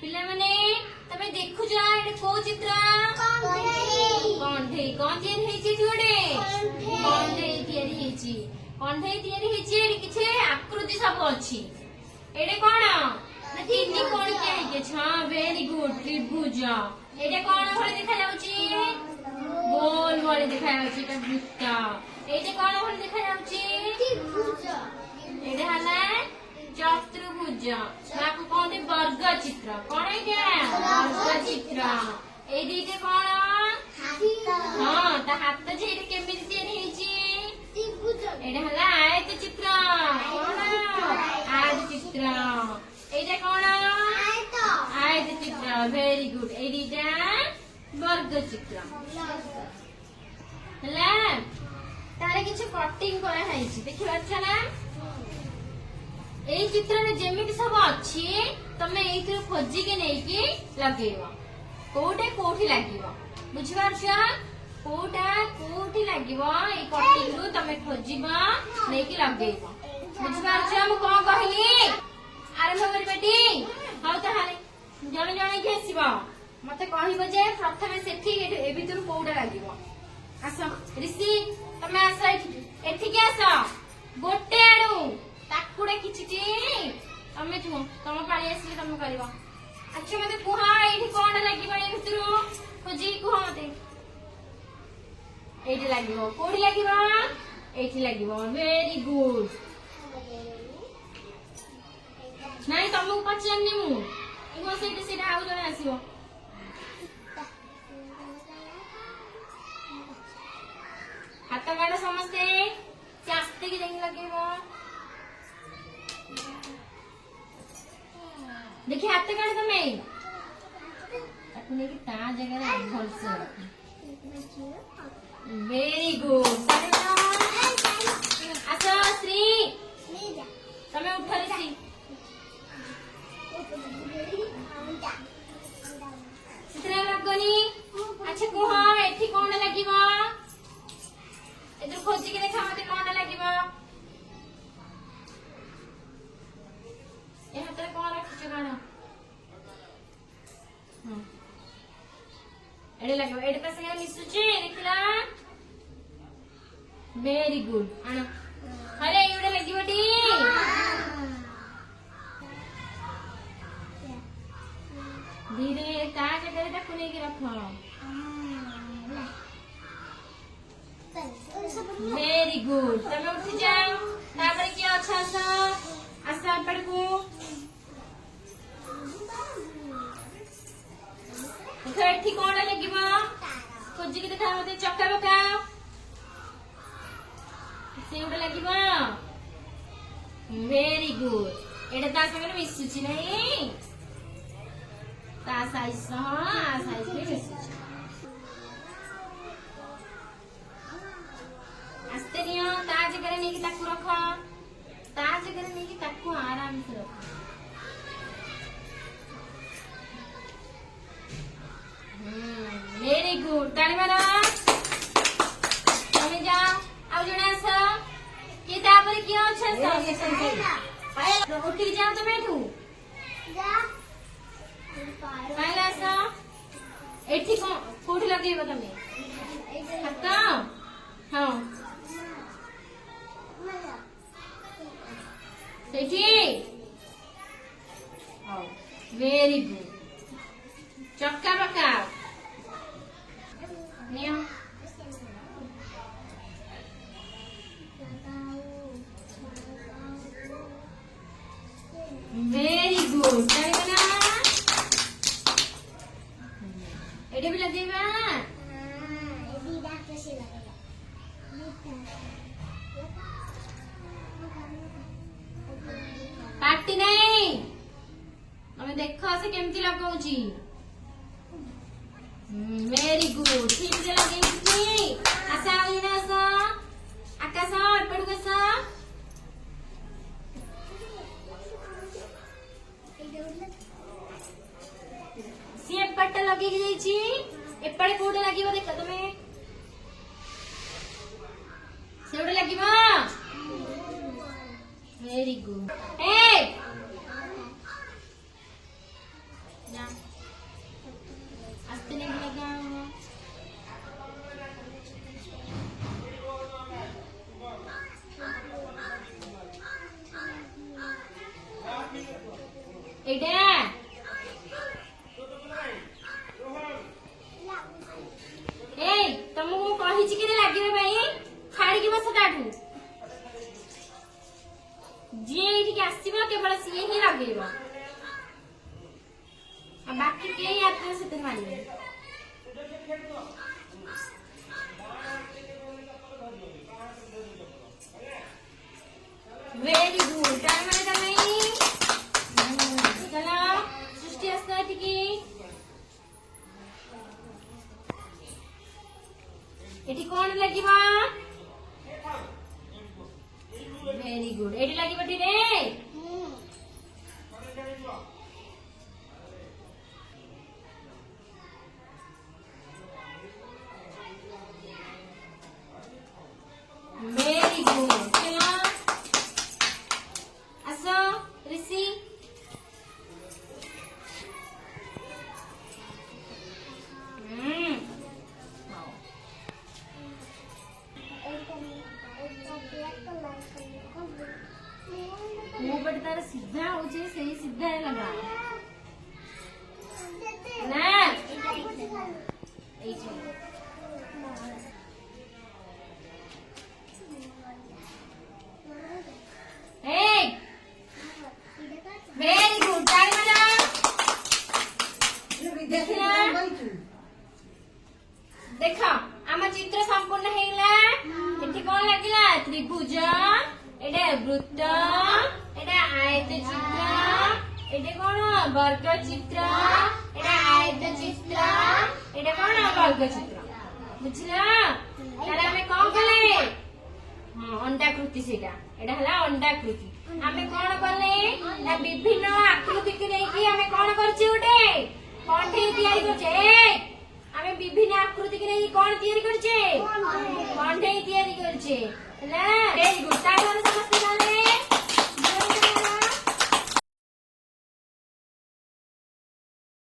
पिला माने तमे देखु जा एटे को चित्र कंठे कोन जे हेची जोडे कंठे तियारी हेची कंठे तियारी हेची एटे किछे आकृति सब अछि एटे कोन ना तीन कोन के हेके छ वेरी गुड त्रिभुज एटे कोन भले देखा जाउची गोल भले देखा जाउची एटा वृत्त एटे कोन भले देखा जाउची त्रिभुज एटे हला चतुर्भुज ताको कहते वर्ग चित्र कोन है क्या वर्ग चित्र ए दीटे कोन हां ता हाथ जे एटे केमिति तयारी हेची त्रिभुज एटा हला आयत चित्र कोन आयत चित्र एटा कोन आयत चित्र वेरी गुड ए दीटा वर्ग चित्र हला तारे किछ कटिंग करा हैछि देखि अच्छा ना ए चित्र में जेमिति सब अछि तमे एथि खोजी के नै कि लगेबो कोठे कोठी लागिबो बुझि पारछ कोठा कोठी लागिबो ए कटिंग रु तमे खोजिबो नै कि लगेबो बुझि पारछ हम कोन कहली आरंभ करी बेटी हाउ ताहाले जण जण के आसीबो मते कहिबो जे प्रथमे सेठी ए भितर कोठा लागिबो आसो ऋषि तमे आसो एठी के आसो गोटे आडू ताकुडे किछिटी तमे छु तम पाळी आसी तम करबो अच्छा मते कुहा एठी कोन लागिबो ए भितरु खोजी कुहा मते एठी लागिबो कोडी लागिबो एठी लागिबो वेरी गुड नाही तमु पचन्नी मु इगो सेठी सेटा आउ जने आसीबो हाथ गाड़ समस्ते आस्ते की जाई लगेबो देखिए हाथ काट तमे ताकू ने कि ता जगह रे भल से वेरी गुड अच्छा श्री तमे उठा ऋषि चित्र लगनी अच्छा को हां एठी कोन लागिबो एदर खोजी के देखा मते कोन लागिबो ए हाथ रे कोन रखछ गाना एडे लागो एडे पास के मिसुची देखला वेरी गुड आना अरे एडे लागिबोटी धीरे ता जगह ता कुने की रखो वेरी गुड तमे उठ जाओ तापर की अच्छा सा आसा पड़कू एठी कोन लागिबो खोजी के देखा मते चक्का बका से उडे लागिबो वेरी गुड एटा ता संगे मिसुची नहीं ता साइज साइज में मिसुची आस्ते नियो ता जगह ने की ताकू रखो ता जगह ने की ताकू आराम से रखो वेरी गुड ताली मारो तमे जाओ आउ जणा आसो के तापर कियो छ सब उठी जाओ तमे एठू जा पाइला आसो एठी कोठी लगेबो तमे हाथ हां सेठी हां वेरी गुड चक्का बका नियो वेरी गुड ताली बना एडे भी लगेबा एडी दा कैसे लगेगा काटी नहीं हमें देखो से केमती लगाउची वेरी गुड ठीक से लगेगी आशा आइना सा आकाश एपड़ के सा सी एपड़ लगे जाई छी एपड़ कोडे लागिबो देख तमे सेउडे लागिबो वेरी गुड ए जा आस्ते नहीं लगा एडा ए तुमको कहि कि लागिबे भाई छाड़ी की बस काटू जी ये आसब केवल सी ही लगे बाकी कई आत्मा से मानवे वेरी गुड टाइम चलो सृष्टि आस्ता एटी कौन लगे वेरी गुड एटी लगे रे वेरी गुड चलो आसो ऋषि मुंह पर तार सीधा हो जाए सही सीधा है लगा ना वेरी गुड ताली बजाओ देखो आम चित्र संपूर्ण हेला एठी कोन लागिला त्रिभुज एडे वृत्त एडे आयत चित्र एडे कोन वर्ग चित्र एडे आयत चित्र एडे कोन वर्ग चित्र बुझला तारे हमें कोन कले हां अंडाकृति सेटा एडा हला अंडाकृति हमें कोन कले ना विभिन्न आकृति के लेकी हमें कोन करछि उठे कंठे तैयारी करछे हमें विभिन्न आकृति के लेकी कोन तैयारी करछे कंठे तैयारी करछे हला वेरी गुड तारे